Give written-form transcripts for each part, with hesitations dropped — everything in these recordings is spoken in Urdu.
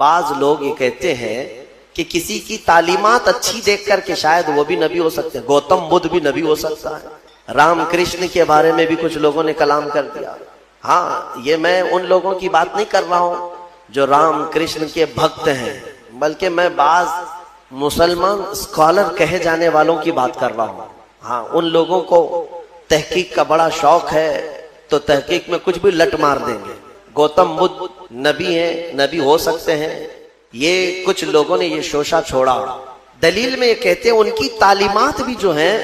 بعض لوگ یہ کہتے ہیں کہ کسی کی تعلیمات اچھی دیکھ کر کے شاید وہ بھی نبی ہو سکتے ہیں، گوتم بدھ بھی نبی ہو سکتا ہے، رام کرشن کے بارے میں بھی کچھ لوگوں نے کلام کر دیا۔ ہاں، یہ میں ان لوگوں کی بات نہیں کر رہا ہوں جو رام کرشن کے بھکت ہیں، بلکہ میں بعض مسلمان اسکالر کہے جانے والوں کی بات کر رہا ہوں۔ ہاں، ان لوگوں کو تحقیق کا بڑا شوق ہے تو تحقیق میں کچھ بھی لٹ مار دیں گے۔ گوتم بدھ نبی ہیں، نبی ہو سکتے ہیں، یہ کچھ لوگوں نے یہ شوشہ چھوڑا۔ دلیل میں یہ کہتے ہیں ان کی تعلیمات بھی جو ہیں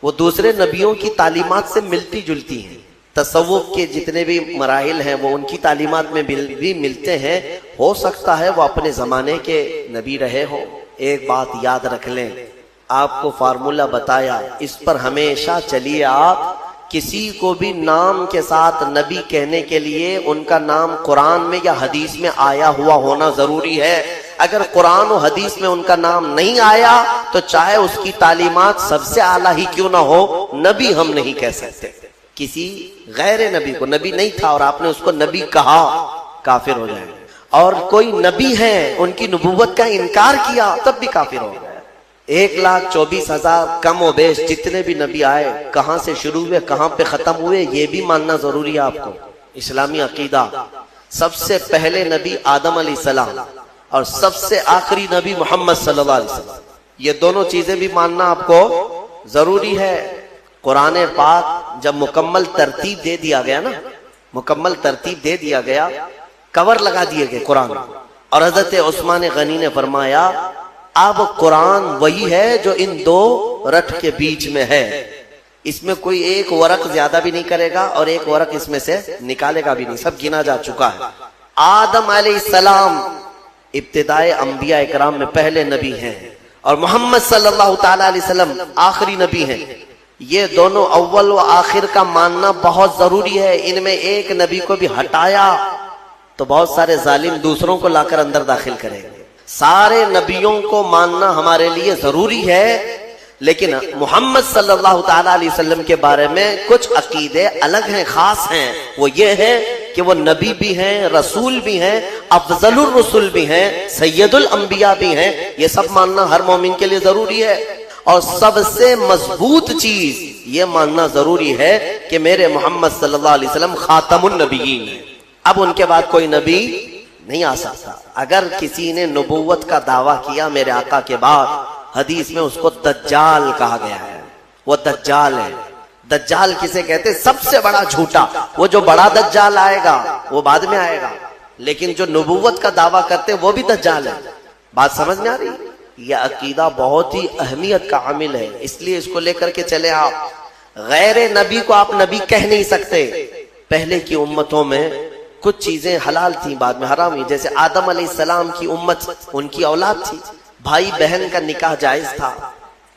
وہ دوسرے نبیوں کی تعلیمات سے ملتی جلتی ہیں، تصوف کے جتنے بھی مراحل ہیں وہ ان کی تعلیمات میں بھی ملتے ہیں۔ ہو سکتا ہے وہ اپنے زمانے کے نبی رہے ہوں۔ ایک بات یاد رکھ لیں، آپ کو فارمولہ بتایا، اس پر ہمیشہ چلیے۔ آپ کسی کو بھی نام کے ساتھ نبی کہنے کے لیے ان کا نام قرآن میں یا حدیث میں آیا ہوا ہونا ضروری ہے۔ اگر قرآن و حدیث میں ان کا نام نہیں آیا تو چاہے اس کی تعلیمات سب سے اعلیٰ ہی کیوں نہ ہو، نبی ہم نہیں کہہ سکتے۔ کسی غیر نبی کو، نبی نہیں تھا اور آپ نے اس کو نبی کہا، کافر ہو جائے۔ اور کوئی نبی ہے ان کی نبوت کا انکار کیا تب بھی کافر ہو گئے۔ 1,24,000 کم و بیش جتنے بھی نبی آئے، کہاں سے شروع ہوئے کہاں پہ ختم ہوئے یہ بھی ماننا ضروری ہے آپ کو۔ اسلامی عقیدہ، سب سے پہلے نبی آدم علیہ السلام اور سب سے آخری نبی محمد صلی اللہ علیہ وسلم، یہ دونوں چیزیں بھی ماننا آپ کو ضروری ہے۔ قرآن پاک جب مکمل ترتیب دے دیا گیا نا، مکمل ترتیب دے دیا گیا، کور لگا دیے گئے قرآن، اور حضرت عثمان غنی نے فرمایا اب قرآن وہی ہے جو ان دو رٹ کے بیچ میں ہے، اس میں کوئی ایک ورق زیادہ بھی نہیں کرے گا اور ایک ورق اس میں سے نکالے گا بھی نہیں، سب گنا جا چکا ہے۔ آدم علیہ السلام ابتدائے انبیاء اکرام میں پہلے نبی ہیں اور محمد صلی اللہ تعالی علیہ وسلم آخری نبی ہیں۔ یہ دونوں اول و آخر کا ماننا بہت ضروری ہے۔ ان میں ایک نبی کو بھی ہٹایا تو بہت سارے ظالم دوسروں کو لا کر اندر داخل کریں گے۔ سارے نبیوں کو ماننا ہمارے لیے ضروری ہے، لیکن محمد صلی اللہ تعالی علیہ وسلم کے بارے میں کچھ عقیدے الگ ہیں، خاص ہیں۔ وہ یہ ہے کہ وہ نبی بھی ہیں، رسول بھی ہیں، افضل الرسل بھی ہیں، سید الانبیاء بھی ہیں۔ یہ سب ماننا ہر مومن کے لیے ضروری ہے، اور سب سے مضبوط چیز یہ ماننا ضروری ہے کہ میرے محمد صلی اللہ علیہ وسلم خاتم النبیین ہیں۔ اب ان کے بعد کوئی نبی نہیں آ سکتا۔ اگر کسی نے نبوت کا دعویٰ کیا میرے آقا کے بعد، حدیث میں اس کو دجال کہا گیا ہے، وہ دجال ہے۔ دجال کسے کہتے؟ سب سے بڑا جھوٹا۔ وہ جو بڑا دجال آئے گا وہ بعد میں آئے گا، لیکن جو نبوت کا دعویٰ کرتے وہ بھی دجال ہے۔ بات سمجھ میں آ رہی؟ یہ عقیدہ بہت ہی اہمیت کا عامل ہے، اس لیے اس کو لے کر کے چلے۔ آپ غیر نبی کو آپ نبی کہہ نہیں سکتے۔ پہلے کی امتوں میں کچھ چیزیں حلال تھیں، بعد میں حرام ہوئی۔ جیسے آدم علیہ السلام کی امت، ان کی اولاد تھی، بھائی بہن کا نکاح جائز تھا،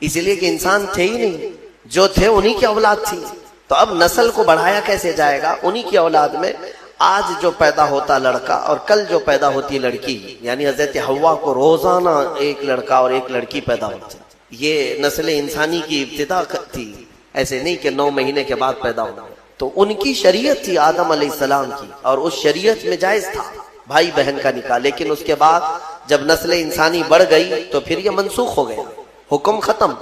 اس لیے کہ انسان تھے ہی نہیں، جو تھے انہی کی اولاد تھی۔ تو اب نسل کو بڑھایا کیسے جائے گا؟ انہی کی اولاد میں آج جو پیدا ہوتا لڑکا اور کل جو پیدا ہوتی لڑکی، یعنی حضرت حوا کو روزانہ ایک لڑکا اور ایک لڑکی پیدا ہوتی، یہ نسل انسانی کی ابتدا تھی، ایسے نہیں کہ 9 مہینے کے بعد پیدا ہونا۔ تو ان کی شریعت تھی آدم علیہ السلام کی، اور اس شریعت میں جائز تھا بھائی بہن کا نکاح، لیکن اس کے بعد جب نسل انسانی بڑھ گئی تو پھر یہ منسوخ ہو گیا، حکم ختم۔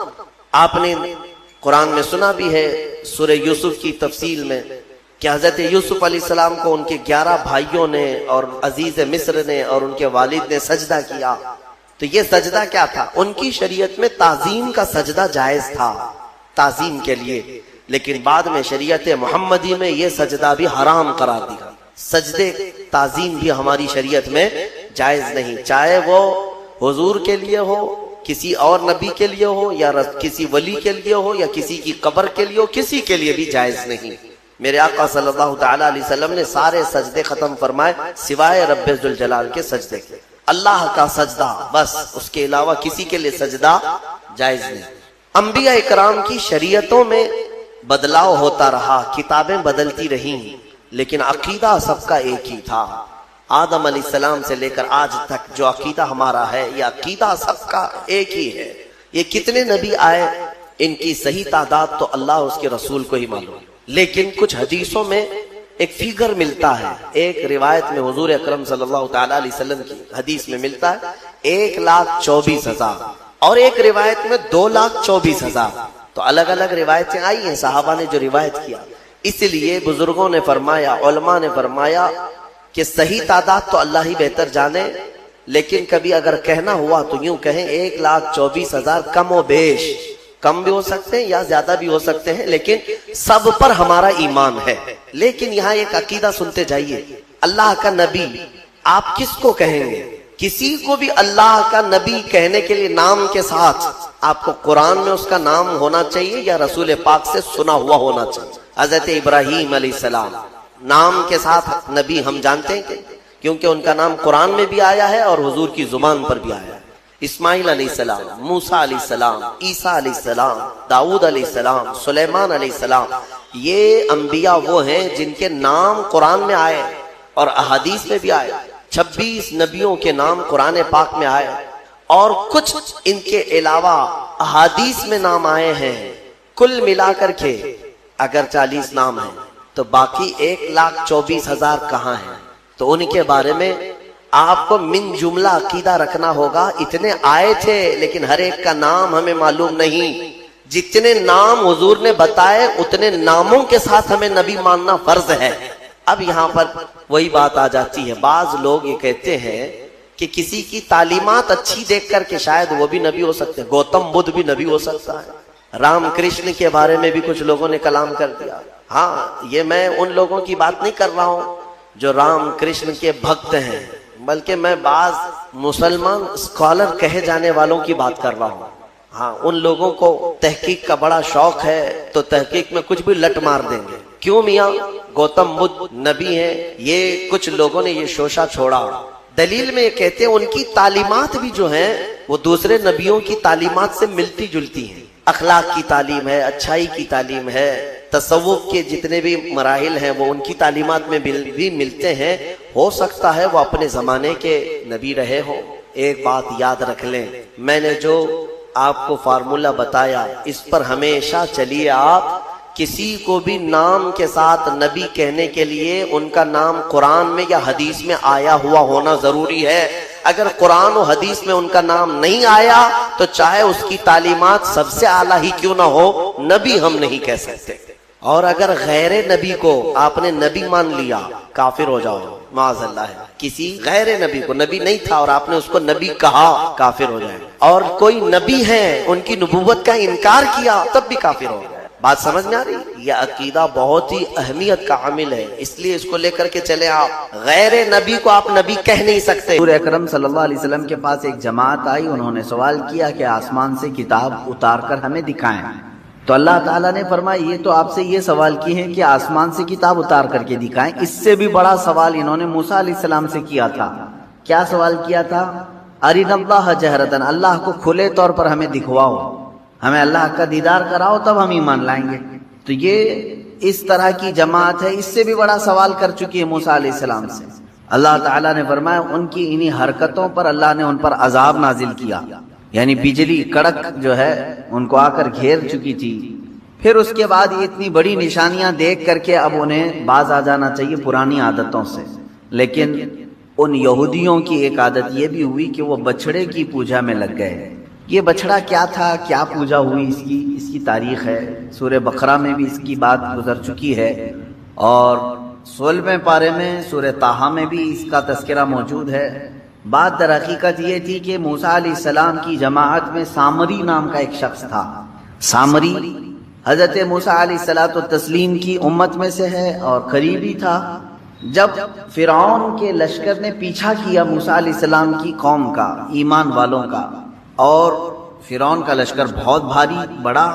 آپ نے قرآن میں سنا بھی ہے سورہ یوسف کی تفصیل میں کہ حضرت یوسف علیہ السلام کو ان کے 11 بھائیوں نے اور عزیز مصر نے اور ان کے والد نے سجدہ کیا۔ تو یہ سجدہ کیا تھا؟ ان کی شریعت میں تعظیم کا سجدہ جائز تھا، تعظیم کے لیے، لیکن بعد میں شریعت محمدی میں یہ سجدہ بھی حرام قرار دیا۔ سجدے تعظیم بھی ہماری شریعت میں جائز نہیں، چاہے وہ حضور کے لیے ہو، کسی اور نبی کے لیے ہو، یا کسی ولی کے لیے ہو، یا کسی کی قبر کے لیے ہو، کسی کے لیے بھی جائز نہیں۔ میرے آقا صلی اللہ تعالی علیہ وسلم نے سارے سجدے ختم فرمائے سوائے رب ذوالجلال کے سجدے کے۔ اللہ کا سجدہ بس، اس کے علاوہ کسی کے لیے سجدہ جائز نہیں۔ انبیاء اکرام کی شریعتوں میں بدلاؤ ہوتا رہا، کتابیں بدلتی رہیں، لیکن عقیدہ سب کا ایک ہی تھا۔ آدم علیہ السلام سے لے کر آج تک جو عقیدہ ہمارا ہے، یہ عقیدہ سب کا ایک ہی ہے۔ یہ کتنے نبی آئے، ان کی صحیح تعداد تو اللہ اس کے رسول کو ہی معلوم، لیکن کچھ حدیثوں میں ایک فیگر ملتا ہے، ایک روایت میں حضور اکرم صلی اللہ تعالی علیہ وسلم کی حدیث میں ملتا ہے 1,24,000 اور ایک روایت میں 2,24,000. تو الگ الگ روایتیں آئی ہیں صحابہ نے جو روایت کیا. اس لیے بزرگوں نے فرمایا، علماء نے فرمایا کہ صحیح تعداد تو اللہ ہی بہتر جانے، لیکن کبھی اگر کہنا ہوا تو یوں کہیں 1,24,000 کم و بیش، کم بھی ہو سکتے ہیں یا زیادہ بھی ہو سکتے ہیں، لیکن سب پر ہمارا ایمان ہے. لیکن یہاں ایک عقیدہ سنتے جائیے، اللہ کا نبی آپ کس کو کہیں گے؟ کسی کو بھی اللہ کا نبی کہنے کے لیے نام کے ساتھ آپ کو قرآن میں اس کا نام ہونا چاہیے یا رسول پاک سے سنا ہوا ہونا چاہیے. حضرت ابراہیم علیہ السلام نام کے ساتھ نبی ہم جانتے ہیں کیونکہ ان کا نام قرآن میں بھی آیا ہے اور حضور کی زبان پر بھی آیا ہے. اسماعیل علیہ السلام، موسیٰ علیہ السلام، عیسیٰ علیہ السلام، داؤد علیہ السلام، سلیمان علیہ السلام، یہ انبیاء وہ ہیں جن کے نام قرآن میں آئے اور احادیث میں بھی آئے. 26 نبیوں کے نام قرآن پاک میں آئے اور کچھ ان کے علاوہ احادیث میں نام آئے ہیں. کل ملا کر کے اگر 40 نام ہیں تو باقی 1,24,000 کہاں ہیں؟ تو ان کے بارے میں آپ کو من جملہ عقیدہ رکھنا ہوگا. اتنے آئے تھے لیکن ہر ایک کا نام ہمیں معلوم نہیں. جتنے نام حضور نے بتائے اتنے ناموں کے ساتھ ہمیں نبی ماننا فرض ہے. اب یہاں پر وہی بات آ جاتی ہے، بعض لوگ یہ کہتے ہیں کہ کسی کی تعلیمات اچھی دیکھ کر کے شاید وہ بھی نبی ہو سکتے ہیں. گوتم بدھ بھی نبی ہو سکتا ہے. رام کرشن کے بارے میں بھی کچھ لوگوں نے کلام کر دیا. ہاں، یہ میں ان لوگوں کی بات نہیں کر رہا ہوں جو رام کرشن کے بھکت ہیں، بلکہ میں بعض مسلمان اسکالر کہے جانے والوں کی بات کر رہا ہوں. ہاں، ان لوگوں کو تحقیق کا بڑا شوق ہے تو تحقیق میں کچھ بھی لٹ مار دیں گے. کیوں میاں گوتم بدھ نبی ہیں؟ یہ کچھ لوگوں نے یہ شوشہ چھوڑا. دلیل میں یہ کہتے ہیں ان کی تعلیمات بھی جو ہیں وہ دوسرے نبیوں کی تعلیمات سے ملتی جلتی ہیں. اخلاق کی تعلیم ہے، اچھائی کی تعلیم ہے، تصوف کے جتنے بھی مراحل ہیں وہ ان کی تعلیمات میں بھی ملتے ہیں. ہو سکتا ہے وہ اپنے زمانے کے نبی رہے ہوں. ایک بات یاد رکھ لیں، میں نے جو آپ کو فارمولہ بتایا اس پر ہمیشہ چلیے. آپ کسی کو بھی نام کے ساتھ نبی کہنے کے لیے ان کا نام قرآن میں یا حدیث میں آیا ہوا ہونا ضروری ہے. اگر قرآن و حدیث میں ان کا نام نہیں آیا تو چاہے اس کی تعلیمات سب سے اعلیٰ ہی کیوں نہ ہو، نبی ہم نہیں کہہ سکتے. اور اگر غیر نبی کو آپ نے نبی مان لیا کافر ہو جاؤ، معاذ اللہ ہے. کسی غیر نبی کو، نبی نہیں تھا اور آپ نے اس کو نبی کہا، کافر ہو جائے. اور کوئی نبی ہے ان کی نبوت کا انکار کیا تب بھی کافر ہو جائے. بات سمجھ میں آ رہی؟ یہ عقیدہ بہت ہی اہمیت کا عامل ہے، اس لیے اس کو لے کر کے چلے. آپ غیر نبی کو آپ نبی کہہ نہیں سکتے. حضور اکرم صلی اللہ علیہ وسلم کے پاس ایک جماعت آئی، انہوں نے سوال کیا کہ آسمان سے کتاب اتار کر ہمیں دکھائیں. تو اللہ تعالیٰ نے فرمایا یہ تو آپ سے یہ سوال کی ہے کہ آسمان سے کتاب اتار کر کے دکھائیں. اس سے بھی بڑا سوال انہوں نے موسیٰ علیہ السلام سے کیا تھا. کیا سوال کیا تھا؟ ارنا اللہ جہرتن، اللہ کو کھلے طور پر ہمیں دکھواؤ، ہمیں اللہ کا دیدار کراؤ تب ہم ایمان لائیں گے. تو یہ اس طرح کی جماعت ہے، اس سے بھی بڑا سوال کر چکی ہے موسیٰ علیہ السلام سے. اللہ تعالیٰ نے فرمایا ان کی انہی حرکتوں پر اللہ نے ان پر عذاب نازل کیا، یعنی بجلی کڑک جو ہے ان کو آ کر گھیر چکی تھی. پھر اس کے بعد یہ اتنی بڑی نشانیاں دیکھ کر کے اب انہیں باز آ جانا چاہیے پرانی عادتوں سے. لیکن ان یہودیوں کی ایک عادت یہ بھی ہوئی کہ وہ بچھڑے کی پوجا میں لگ گئے. یہ بچھڑا کیا تھا، کیا پوجا ہوئی، اس کی تاریخ ہے. سورہ بقرہ میں بھی اس کی بات گزر چکی ہے اور 16ویں پارے میں سورہ طٰہٰ میں بھی اس کا تذکرہ موجود ہے. بات در حقیقت یہ تھی کہ موسیٰ علیہ السلام کی جماعت میں سامری نام کا ایک شخص تھا. سامری حضرت موسیٰ علیہ الصلوۃ والتسلیم کی امت میں سے ہے اور قریبی تھا. جب فرعون کے لشکر نے پیچھا کیا موسیٰ علیہ السلام کی قوم کا، ایمان والوں کا، اور فرعون کا لشکر بہت بھاری بڑا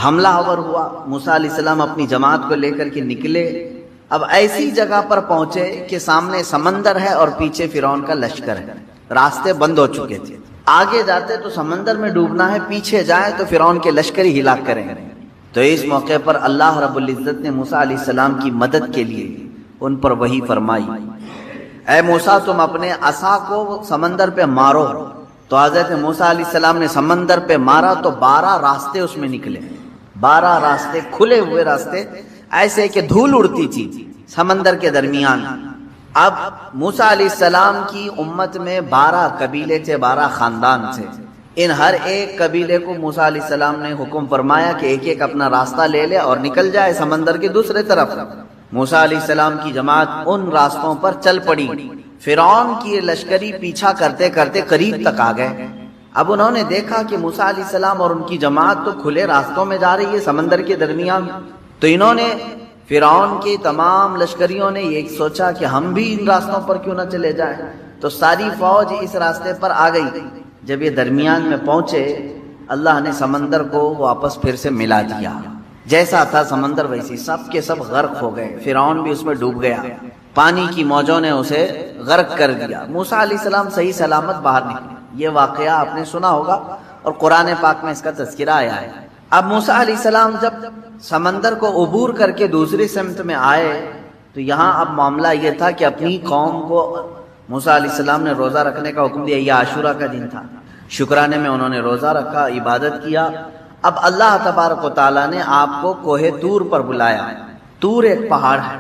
حملہ آور ہوا، موسیٰ علیہ السلام اپنی جماعت کو لے کر کے نکلے. اب ایسی جگہ پر پہنچے کہ سامنے سمندر ہے اور پیچھے فرعون کا لشکر ہے، راستے بند ہو چکے تھے. آگے جاتے تو سمندر میں ڈوبنا ہے، پیچھے جائیں تو فرعون کے لشکر ہی ہلاک کریں. تو اس موقع پر اللہ رب العزت نے موسیٰ علیہ السلام کی مدد کے لیے ان پر وحی فرمائی، اے موسیٰ تم اپنے عصا کو سمندر پہ مارو. تو حضرت موسیٰ علیہ السلام نے سمندر پہ مارا تو 12 راستے اس میں نکلے، 12 راستے کھلے ہوئے راستے، ایسے کہ دھول اڑتی تھی. سمندر کے درمیان۔ اب موسیٰ علیہ السلام کی امت میں 12 قبیلے تھے، 12 خاندان تھے۔ ان ہر ایک قبیلے کو موسیٰ علیہ السلام نے حکم فرمایا کہ ایک ایک اپنا راستہ لے لے اور نکل جائے سمندر کے دوسرے طرف۔ موسیٰ علیہ السلام کی جماعت ان راستوں پر چل پڑی۔ فرعون کی لشکری پیچھا کرتے کرتے قریب تک آ گئے۔ اب انہوں نے دیکھا کہ موسیٰ علیہ السلام اور ان کی جماعت تو کھلے راستوں میں جا رہی ہے سمندر کے درمیان، تو انہوں نے فرعون کی تمام لشکریوں نے یہ سوچا کہ ہم بھی ان راستوں پر کیوں نہ چلے جائیں، تو ساری فوج اس راستے پر آ گئی۔ جب یہ درمیان میں پہنچے، اللہ نے سمندر کو واپس پھر سے ملا دیا، جیسا تھا سمندر ویسی، سب کے سب غرق ہو گئے۔ فرعون بھی اس میں ڈوب گیا، پانی کی موجوں نے اسے غرق کر دیا۔ موسیٰ علیہ السلام صحیح سلامت باہر نکلے۔ یہ واقعہ آپ نے سنا ہوگا اور قرآن پاک میں اس کا تذکرہ آیا ہے۔ اب موسیٰ علیہ السلام جب سمندر کو عبور کر کے دوسری سمت میں آئے تو یہاں اب معاملہ یہ تھا کہ اپنی قوم کو موسیٰ علیہ السلام نے روزہ رکھنے کا حکم دیا۔ یہ عاشورہ کا دن تھا، شکرانے میں انہوں نے روزہ رکھا، عبادت کیا۔ اب اللہ تبارک و تعالیٰ نے آپ کو کوہ طور پر بلایا۔ طور ایک پہاڑ ہے،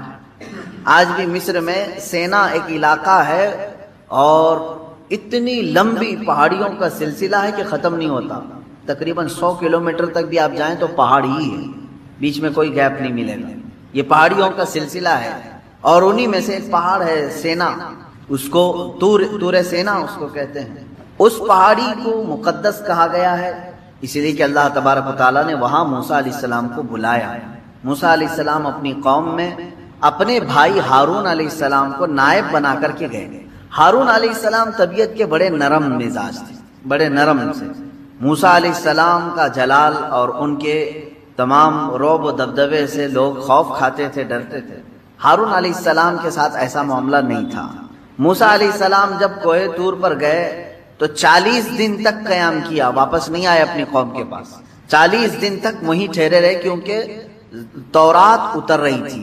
آج بھی مصر میں سینا ایک علاقہ ہے اور اتنی لمبی پہاڑیوں کا سلسلہ ہے کہ ختم نہیں ہوتا۔ تقریباً 100 کلومیٹر تک بھی آپ جائیں تو پہاڑ ہی ہے، بیچ میں کوئی گیپ نہیں ملے گا۔ یہ پہاڑیوں کا سلسلہ ہے اور انہی میں سے ایک پہاڑ ہے سینا، اس کو طور سینا اس کو کہتے ہیں۔ اس پہاڑی کو مقدس کہا گیا ہے اس لیے کہ اللہ تبارک و تعالیٰ نے وہاں موسیٰ علیہ السلام کو بلایا۔ موسیٰ علیہ السلام اپنی قوم میں اپنے بھائی ہارون علیہ السلام کو نائب بنا کر کے گئے۔ ہارون علیہ السلام طبیعت کے بڑے نرم مزاج تھے، بڑے نرم سے۔ موسیٰ علیہ السلام کا جلال اور ان کے تمام رعب و دبدبے سے لوگ خوف کھاتے تھے، ڈرتے تھے۔ ہارون علیہ السلام کے ساتھ ایسا معاملہ نہیں تھا۔ موسیٰ علیہ السلام جب کوہ طور پر گئے تو 40 دن تک قیام کیا، واپس نہیں آئے اپنی قوم کے پاس۔ 40 دن تک وہیں ٹھہرے رہے کیونکہ تورات اتر رہی تھی۔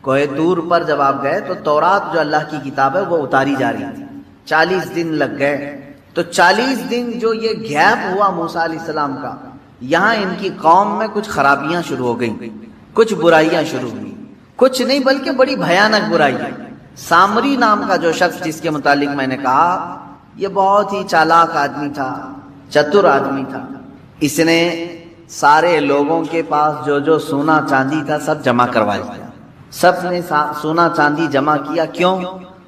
کوہ طور پر جب آپ گئے تو تورات جو اللہ کی کتاب ہے وہ اتاری جا رہی تھی۔ 40 دن لگ گئے، تو 40 دن جو یہ گیپ ہوا موسیٰ علیہ السلام کا، یہاں ان کی قوم میں کچھ خرابیاں شروع ہو گئیں، کچھ برائیاں شروع ہوئی، کچھ نہیں بلکہ بڑی بھیانک برائیاں۔ سامری نام کا جو شخص جس کے متعلق میں نے کہا، یہ بہت ہی چالاک آدمی تھا، چتر آدمی تھا۔ اس نے سارے لوگوں کے پاس جو سونا چاندی تھا سب جمع کروا لیا۔ سب نے سونا چاندی جمع کیا۔ کیوں؟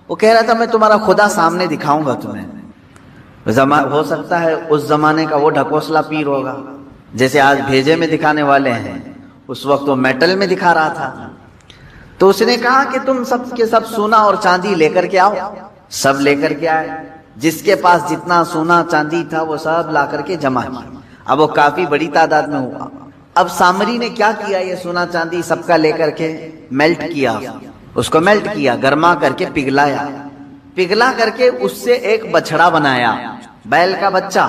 وہ کہہ رہا تھا میں تمہارا خدا سامنے دکھاؤں گا تمہیں۔ ہو سکتا ہے اس زمانے کا وہ ڈھکوسلہ پیر ہوگا، جیسے آج بھیجے میں دکھانے والے ہیں، اس وقت وہ میٹل میں دکھا رہا تھا۔ تو اس نے کہا کہ تم سب کے سب سونا اور چاندی لے کر کے آؤ۔ سب لے کر کے آئے، جس کے پاس جتنا سونا چاندی تھا وہ سب لا کر کے جمع کیا۔ اب وہ کافی بڑی تعداد میں ہوا۔ اب سامری نے کیا کیا، یہ سونا چاندی سب کا لے کر کے میلٹ کیا، اس کو میلٹ کیا، گرما کر کے پگھلایا، پگھلا کر کے اس سے ایک بچڑا بنایا، بیل کا بچہ۔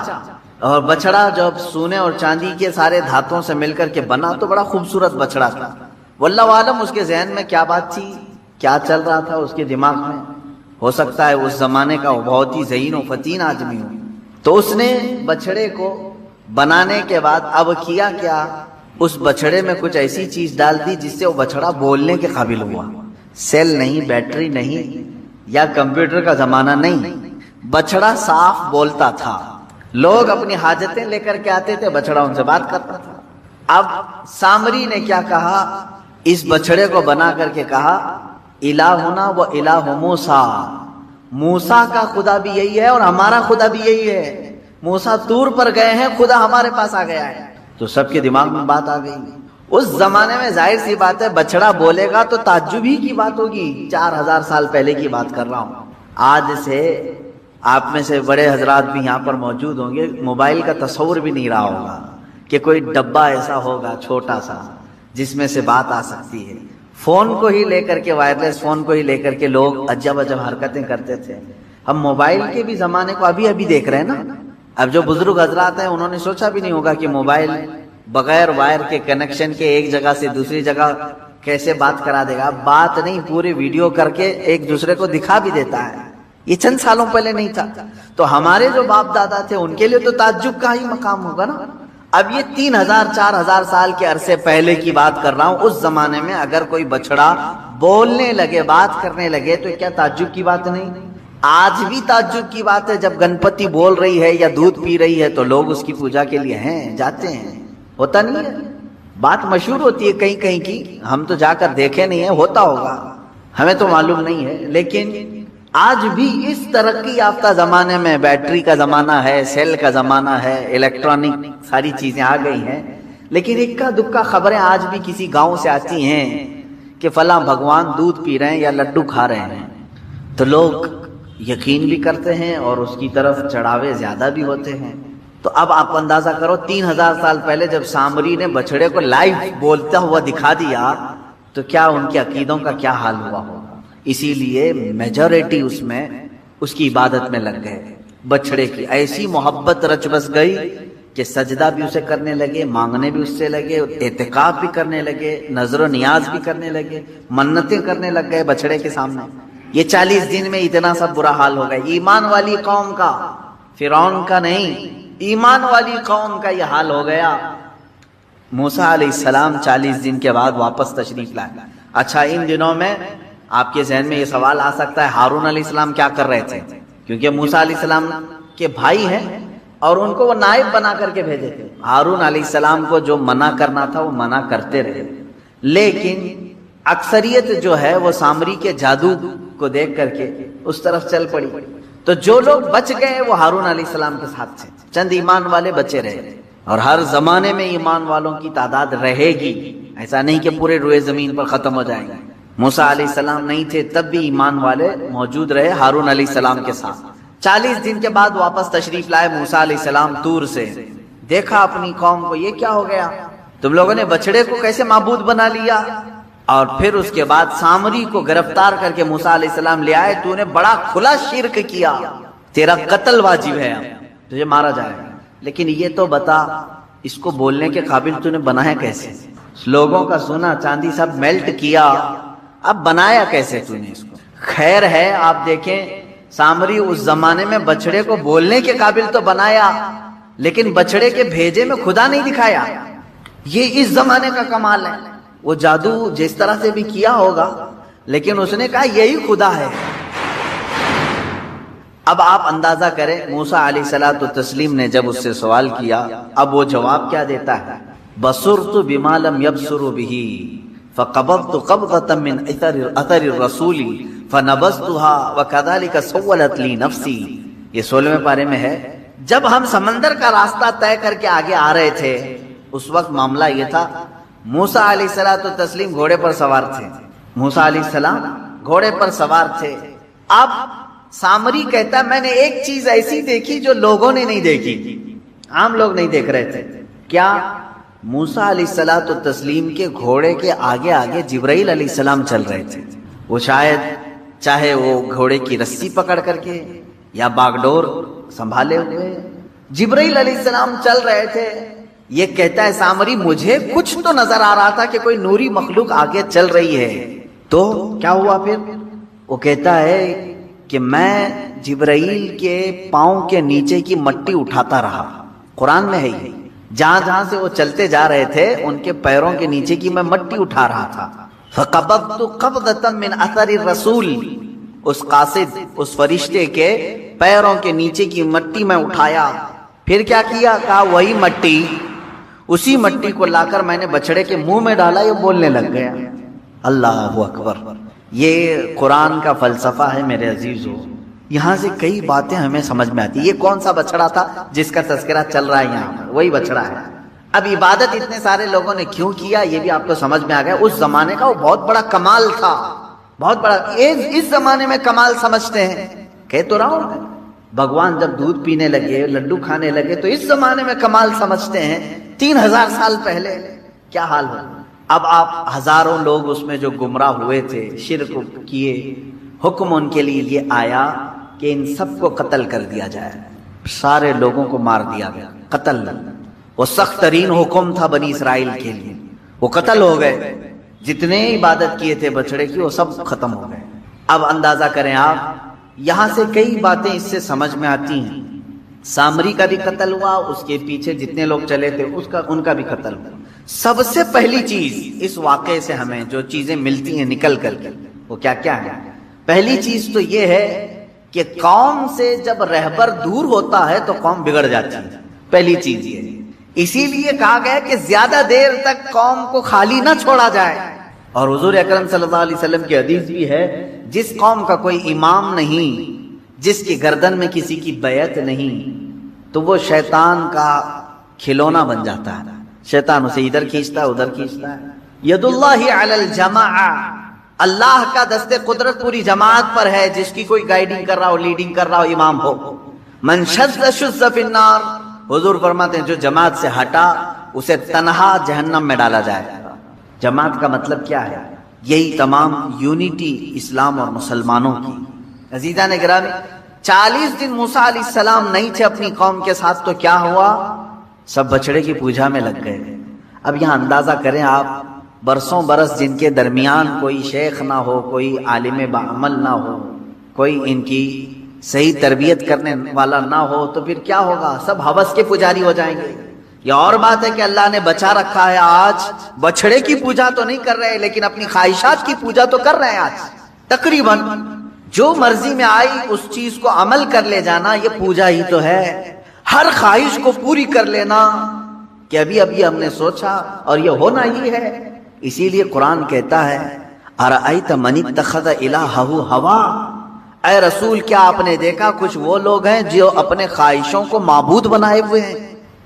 اور بچڑا جب سونے اور چاندی کے سارے دھاتوں سے مل کر کے بنا تو بڑا خوبصورت بچڑا تھا۔ واللہ عالم اس کے ذہن میں کیا بات تھی، کیا چل رہا تھا اس کے دماغ میں۔ ہو سکتا ہے اس زمانے کا وہ بہت ہی ذہین و فطین آدمی ہو۔ تو اس نے بچڑے کو بنانے کے بعد اب کیا کیا، اس بچڑے میں کچھ ایسی چیز ڈال دی جس سے وہ بچڑا بولنے کے قابل ہوا۔ سیل نہیں، بیٹری نہیں، یا کمپیوٹر کا زمانہ نہیں، بچڑا صاف بولتا تھا۔ لوگ اپنی حاجتیں لے کر کے آتے تھے، بچڑا ان سے بات کرتا تھا۔ اب سامری نے کیا کہا، اس بچڑے کو بنا کر کے کہا الہنا و الہ موسیٰ، موسیٰ کا خدا بھی یہی ہے اور ہمارا خدا بھی یہی ہے۔ موسیٰ طور پر گئے ہیں، خدا ہمارے پاس آ گیا ہے۔ تو سب کے دماغ میں بات آ گئی۔ اس زمانے میں ظاہر سی بات ہے بچڑا بولے گا تو تعجب ہی کی بات ہوگی۔ 4000 سال پہلے کی بات کر رہا ہوں۔ آج سے آپ میں سے بڑے حضرات بھی یہاں پر موجود ہوں گے، موبائل کا تصور بھی نہیں رہا ہوگا کہ کوئی ڈبہ ایسا ہوگا چھوٹا سا جس میں سے بات آ سکتی ہے۔ فون کو ہی لے کر کے، وائرلیس فون کو ہی لے کر کے لوگ عجب عجب حرکتیں کرتے تھے۔ ہم موبائل کے بھی زمانے کو ابھی ابھی دیکھ رہے ہیں نا۔ اب جو بزرگ حضرات ہیں انہوں نے سوچا بھی نہیں ہوگا کہ موبائل بغیر وائر کے کنیکشن کے ایک جگہ سے دوسری جگہ کیسے بات کرا دے گا۔ بات نہیں، پوری ویڈیو کر کے ایک دوسرے کو دکھا بھی دیتا ہے۔ یہ چند سالوں پہلے نہیں تھا۔ تو ہمارے جو باپ دادا تھے ان کے لیے تو تعجب کا ہی مقام ہوگا نا۔ اب یہ 3000-4000 سال کے عرصے پہلے کی بات کر رہا ہوں. اس زمانے میں اگر کوئی بچڑا بولنے لگے، بات کرنے لگے، تو کیا تعجب کی بات نہیں؟ آج بھی تعجب کی بات ہے. جب گنپتی بول رہی ہے یا دودھ پی رہی ہے تو لوگ اس کی پوجا کے لیے ہیں، جاتے ہیں. ہوتا نہیں ہے؟ بات مشہور ہوتی ہے کہیں کہیں کی، ہم تو جا کر دیکھے نہیں ہیں، ہوتا ہوگا، ہمیں تو معلوم نہیں ہے. لیکن آج بھی اس ترقی یافتہ زمانے میں بیٹری کا زمانہ ہے، سیل کا زمانہ ہے، الیکٹرانک ساری چیزیں آ گئی ہیں، لیکن اکا دکا خبریں آج بھی کسی گاؤں سے آتی ہیں کہ فلاں بھگوان دودھ پی رہے ہیں یا لڈو کھا رہے ہیں، تو لوگ یقین بھی کرتے ہیں اور اس کی طرف چڑھاوے زیادہ بھی ہوتے ہیں. تو اب آپ اندازہ کرو 3000 سال پہلے جب سامری نے بچڑے کو لائیو بولتا ہوا دکھا دیا تو کیا ان کے عقیدوں کا کیا حال ہوا ہوگا. اسی لیے میجورٹی اس میں اس کی عبادت میں لگ گئے. بچڑے کی ایسی محبت رچ بس گئی کہ سجدہ بھی اسے کرنے لگے، مانگنے بھی اس سے لگے، اعتکاف بھی کرنے لگے، نظر و نیاز بھی کرنے لگے، منتیں کرنے لگ گئے بچڑے کے سامنے. یہ 40 دن میں اتنا سب برا حال ہو گیا. ایمان والی قوم کا، فرعون کا نہیں، ایمان والی قوم کا یہ حال ہو گیا. موسیٰ علیہ السلام 40 دن کے بعد واپس تشریف لائے. اچھا، ان دنوں میں آپ کے ذہن میں یہ سوال آ سکتا ہے ہارون علیہ السلام کیا کر رہے تھے؟ کیونکہ موسیٰ علیہ السلام کے بھائی ہیں اور ان کو وہ نائب بنا کر کے بھیجے تھے. ہارون علیہ السلام کو جو منع کرنا تھا وہ منع کرتے رہے، لیکن اکثریت جو ہے وہ سامری کے جادو کو دیکھ کر کے اس طرف چل پڑی. تو جو لوگ بچ گئے وہ ہارون علیہ السلام کے ساتھ تھے. چند ایمان والے بچے رہے، اور ہر زمانے میں ایمان والوں کی تعداد رہے گی. ایسا نہیں کہ پورے روئے زمین پر ختم ہو جائیں گے. موسیٰ علیہ السلام نہیں تھے تب بھی ایمان والے موجود رہے ہارون علیہ السلام کے ساتھ. 40 دن کے بعد واپس تشریف لائے موسیٰ علیہ السلام طور سے. دیکھا اپنی قوم کو، یہ کیا ہو گیا؟ تم لوگوں نے بچڑے کو کیسے معبود بنا لیا؟ اور پھر اس کے بعد سامری کو گرفتار کر کے موسیٰ علیہ السلام لے آئے. تو نے بڑا کھلا شرک کیا، تیرا قتل واجب ہے، تجھے مارا جائے گا. لیکن یہ تو بتا اس کو بولنے کے قابل تو نے بنایا کیسے؟ لوگوں کا سونا چاندی سب میلٹ کیا، اب بنایا کیسے تو نے اس کو؟ خیر ہے، آپ دیکھیں سامری اس زمانے میں بچڑے کو بولنے کے قابل تو بنایا، لیکن بچڑے کے بھیجے میں خدا نہیں دکھایا. یہ اس زمانے کا کمال ہے. وہ جادو جس طرح سے بھی کیا ہوگا، لیکن اس نے کہا یہی خدا ہے. اب آپ اندازہ کریں موسیٰ علیہ الصلوۃ والتسلیم نے جب اس سے سوال کیا، اب وہ جواب کیا دیتا ہے؟ بصرت بما لم يبصروا به فقبضت قبضة من اثر الرسول فنبذتها وكذلك سولت لي نفسي. یہ 16ویں پارے میں ہے. جب ہم سمندر کا راستہ طے کر کے آگے آ رہے تھے اس وقت معاملہ یہ تھا، موسیٰ علیہ الصلوۃ والتسلیم گھوڑے پر سوار تھے. موسیٰ علیہ السلام گھوڑے پر سوار تھے. اب سامری کہتا ہے میں نے ایک چیز ایسی دیکھی جو لوگوں نے نہیں دیکھی، عام لوگ نہیں دیکھ رہے تھے. کیا؟ موسیٰ علیہ الصلوۃ والتسلیم کے گھوڑے کے آگے آگے جبرائیل علیہ السلام چل رہے تھے. وہ شاید چاہے وہ گھوڑے کی رسی پکڑ کر کے یا باگڈور سنبھالے ہوئے جبرائیل علیہ السلام چل رہے تھے. یہ کہتا ہے سامری مجھے کچھ تو نظر آ رہا تھا کہ کوئی نوری مخلوق آگے چل رہی ہے. تو کیا ہوا پھر؟ وہ کہتا ہے کہ میں جبرائیل کے پاؤں کے نیچے کی مٹی اٹھاتا رہا. قرآن میں ہے یہ، جہاں جہاں سے وہ چلتے جا رہے تھے ان کے پیروں کے نیچے کی میں مٹی اٹھا رہا تھا. فقبضت قبضة من اثر الرسول، اس قاصد اس فرشتے کے پیروں کے نیچے کی مٹی میں اٹھایا. پھر کیا کیا؟ کہا وہی مٹی، اسی مٹی کو لا کر میں نے بچڑے کے منہ میں ڈالا، یہ بولنے لگ گیا. اللہ اکبر. یہ قرآن کا فلسفہ ہے میرے عزیزو. یہاں سے کئی باتیں ہمیں سمجھ میں آتی. یہ کون سا بچڑا تھا جس کا تذکرہ چل رہا ہے یہاں پر؟ وہی بچڑا ہے. اب عبادت اتنے سارے لوگوں نے کیوں کیا یہ بھی آپ کو سمجھ میں آ گیا. اس زمانے کا وہ بہت بڑا کمال تھا، بہت بڑا. اس زمانے میں کمال سمجھتے ہیں. کہہ تو رہا ہوں بھگوان جب دودھ پینے لگے، لڈو کھانے لگے تو اس زمانے میں کمال سمجھتے ہیں. 3000 سال پہلے کیا حال ہو. اب آپ ہزاروں لوگ اس میں جو گمراہ ہوئے تھے، شرک کیے، حکم ان کے لیے یہ آیا کہ ان سب کو قتل کر دیا جائے. سارے لوگوں کو مار دیا گیا. قتل وہ سخت ترین حکم تھا بنی اسرائیل کے لیے. وہ قتل ہو گئے. جتنے عبادت کیے تھے بچڑے کی وہ سب ختم ہو گئے. اب اندازہ کریں آپ، یہاں سے کئی باتیں اس سے سمجھ میں آتی ہیں. سامری کا بھی قتل ہوا، اس کے پیچھے جتنے لوگ چلے تھے ان کا بھی قتل ہوا۔ سب سے پہلی چیز اس واقعے سے ہمیں جو چیزیں ملتی ہیں نکل کر کے، وہ کیا کیا ہے؟ پہلی چیز تو یہ ہے کہ قوم سے جب رہبر دور ہوتا ہے تو قوم بگڑ جاتی ہے، پہلی چیز یہ ہے۔ اسی لیے کہا گیا کہ زیادہ دیر تک قوم کو خالی نہ چھوڑا جائے، اور حضور اکرم صلی اللہ علیہ وسلم کی حدیث بھی ہے، جس قوم کا کوئی امام نہیں، جس کی گردن میں کسی کی بیعت نہیں، تو وہ شیطان کا کھلونا بن جاتا ہے، شیطان اسے ادھر کھینچتا ہے ادھر کھینچتا ہے۔ ید اللہ علی الجماع، اللہ کا دست قدرت پوری جماعت پر ہے، جس کی کوئی گائیڈنگ کر رہا ہو، لیڈنگ کر رہا ہو، امام ہو۔ من شذ شذ فی النار، حضور فرماتے ہیں جو جماعت سے ہٹا اسے تنہا جہنم میں ڈالا جائے گا۔ جماعت کا مطلب کیا ہے؟ یہی تمام یونٹی اسلام اور مسلمانوں کی۔ عزیزان گرامی، 40 دن موسیٰ علیہ السلام نہیں تھے اپنی قوم کے ساتھ، تو کیا ہوا؟ سب بچڑے کی پوجا میں لگ گئے۔ اب یہاں اندازہ کریں آپ، برسوں برس جن کے درمیان کوئی شیخ نہ ہو، کوئی عالم بعمل نہ ہو، کوئی ان کی صحیح تربیت کرنے والا نہ ہو، تو پھر کیا ہوگا؟ سب ہوس کے پجاری ہو جائیں گے۔ یہ اور بات ہے کہ اللہ نے بچا رکھا ہے، آج بچڑے کی پوجا تو نہیں کر رہے، لیکن اپنی خواہشات کی پوجا تو کر رہے ہیں۔ آج تقریباً جو مرضی میں آئی اس چیز کو عمل کر لے جانا، یہ پوجا ہی تو ہے۔ ہر خواہش کو پوری کر لینا کہ ابھی ہم نے سوچا اور یہ ہونا ہی ہے۔ اسی لیے قرآن کہتا ہے ارأیت من اتخذ الہہ ہوا، اے رسول کیا آپ نے دیکھا کچھ وہ لوگ ہیں جو اپنے خواہشوں کو معبود بنائے ہوئے ہیں،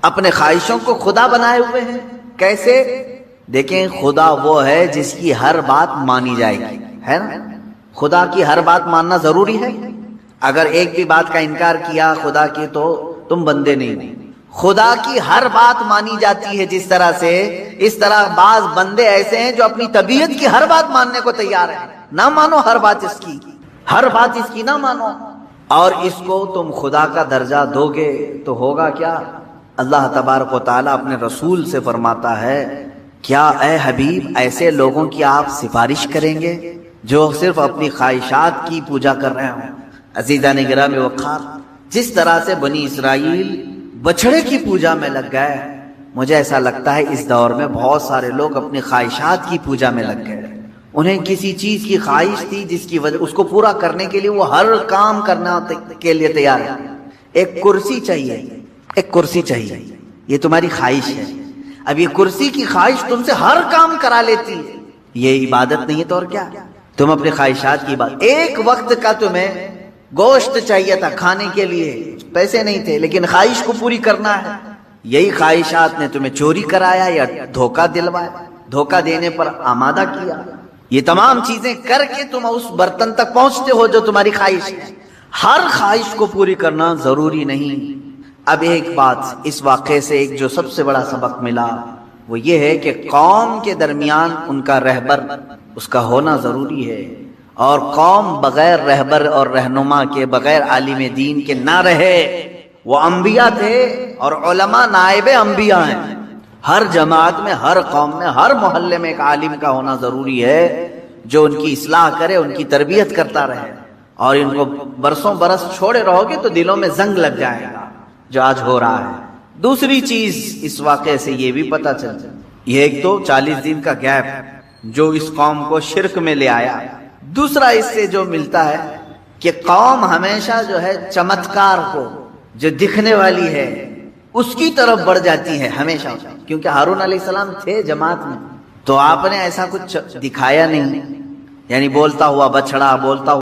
اپنے خواہشوں کو خدا بنائے ہوئے ہیں۔ کیسے؟ دیکھیں، خدا وہ ہے جس کی ہر بات مانی جائے گی، ہے نا؟ خدا کی ہر بات ماننا ضروری ہے۔ اگر ایک بھی بات کا انکار کیا خدا کی تو تم بندے نہیں۔ خدا کی ہر بات مانی جاتی ہے جس طرح سے، اس طرح بعض بندے ایسے ہیں جو اپنی طبیعت کی ہر بات ماننے کو تیار ہیں۔ نہ مانو ہر بات اس کی، ہر بات اس کی نہ مانو، اور اس کو تم خدا کا درجہ دو گے تو ہوگا کیا؟ اللہ تبارک و تعالیٰ اپنے رسول سے فرماتا ہے، کیا اے حبیب ایسے لوگوں کی آپ سفارش کریں گے جو صرف اپنی خواہشات کی پوجا کر رہے ہوں؟ عزیزان گرامی وقار، جس طرح سے بنی اسرائیل بچڑے کی پوجا میں لگ گئے، مجھے ایسا لگتا ہے اس دور میں بہت سارے لوگ اپنی خواہشات کی پوجا میں لگ گئے۔ انہیں کسی چیز کی خواہش تھی جس کی وجہ اس کو پورا کرنے کے لیے وہ ہر کام کرنا کے لیے تیار ہے۔ ایک کرسی چاہیے، ایک کرسی چاہیے، یہ تمہاری خواہش ہے۔ اب یہ کرسی کی خواہش تم سے ہر کام کرا لیتی ہے، یہ عبادت نہیں ہے تو اور کیا؟ تم اپنی خواہشات کی بات، ایک وقت کا تمہیں گوشت چاہیے تھا کھانے کے لیے، پیسے نہیں تھے، لیکن خواہش کو پوری کرنا ہے، یہی خواہشات نے تمہیں چوری کرایا یا دھوکہ دلوایا، دھوکہ دینے پر آمادہ کیا۔ یہ تمام چیزیں کر کے تم اس برتن تک پہنچتے ہو جو تمہاری خواہش ہے۔ ہر خواہش کو پوری کرنا ضروری نہیں۔ اب ایک بات اس واقعے سے ایک جو سب سے بڑا سبق ملا وہ یہ ہے کہ قوم کے درمیان ان کا رہبر اس کا ہونا ضروری ہے، اور قوم بغیر رہبر اور رہنما کے، بغیر عالم دین کے نہ رہے۔ وہ انبیاء تھے اور علماء نائب انبیاء ہیں۔ ہر جماعت میں، ہر قوم میں، ہر محلے میں ایک عالم کا ہونا ضروری ہے جو ان کی اصلاح کرے، ان کی تربیت کرتا رہے، اور ان کو برسوں برس چھوڑے رہو گے تو دلوں میں زنگ لگ جائے گا، جو آج ہو رہا ہے۔ دوسری چیز اس واقعے سے یہ بھی پتہ چلتا، یہ ایک تو 40 دن کا گیپ جو اس قوم کو شرک میں لے آیا۔ دوسرا اس سے جو ملتا ہے کہ قوم ہمیشہ جو ہے چمتکار کو، جو دکھنے والی ہے، اس کی طرف بڑھ جاتی ہے ہمیشہ، کیونکہ ہارون علیہ السلام تھے جماعت میں، تو آپ نے ایسا کچھ دکھایا نہیں، یعنی بولتا ہوا بچڑا، بولتا ہوا